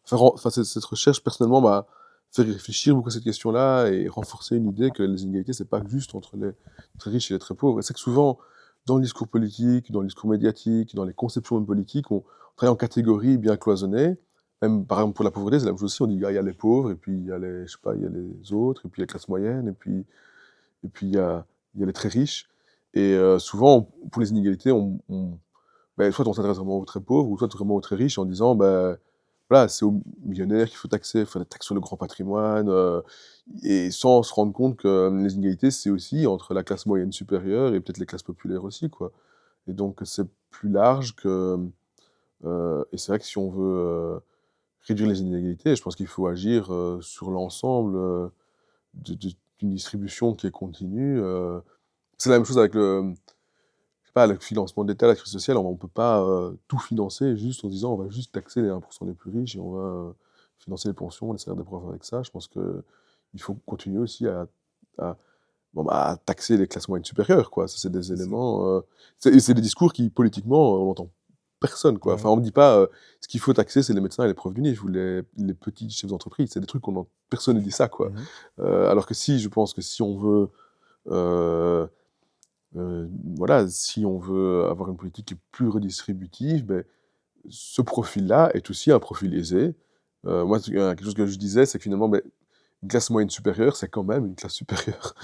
cette recherche, personnellement, m'a fait réfléchir beaucoup à cette question-là et renforcer une idée que les inégalités, c'est pas juste entre les très riches et les très pauvres. Et c'est que souvent, dans le discours politique, dans le discours médiatique, dans les conceptions même politiques, on travaille en catégories bien cloisonnées. Même, par exemple, pour la pauvreté, c'est la même chose aussi. On dit, il y a les pauvres, et puis il y a les, je sais pas, il y a les autres, et puis il y a la classe moyenne, et puis il y a les très riches. Et souvent, pour les inégalités, soit on s'adresse vraiment aux très pauvres, ou soit vraiment aux très riches en disant, voilà, c'est aux millionnaires qu'il faut taxer, faire des taxes sur le grand patrimoine, et sans se rendre compte que les inégalités, c'est aussi entre la classe moyenne supérieure et peut-être les classes populaires aussi, quoi. Et donc c'est plus large que, et c'est vrai que si on veut, réduire les inégalités, je pense qu'il faut agir, sur l'ensemble, d'une distribution qui est continue, c'est la même chose avec je sais pas, le financement de l'État, la sécurité sociale, on peut pas, tout financer juste en se disant: «On va juste taxer les 1 les plus riches et on va, financer les pensions, les salaires des profs avec ça». Je pense qu'il faut continuer aussi à à taxer les classes moyennes supérieures, quoi. Ça, c'est des C'est ça. éléments, c'est des discours qui, politiquement, on n'entend personne, quoi. Enfin, Ouais. on me dit pas, ce qu'il faut taxer, c'est les médecins et les profs d'univ ou les petits chefs d'entreprise. C'est des trucs qu'on en personne ne dit ça, quoi. Mmh. Alors que si, je pense que si on veut, heu voilà, si on veut avoir une politique qui est plus redistributive, ce profil-là est aussi un profil aisé. Moi, quelque chose que je disais, c'est que finalement, une classe moyenne supérieure, c'est quand même une classe supérieure.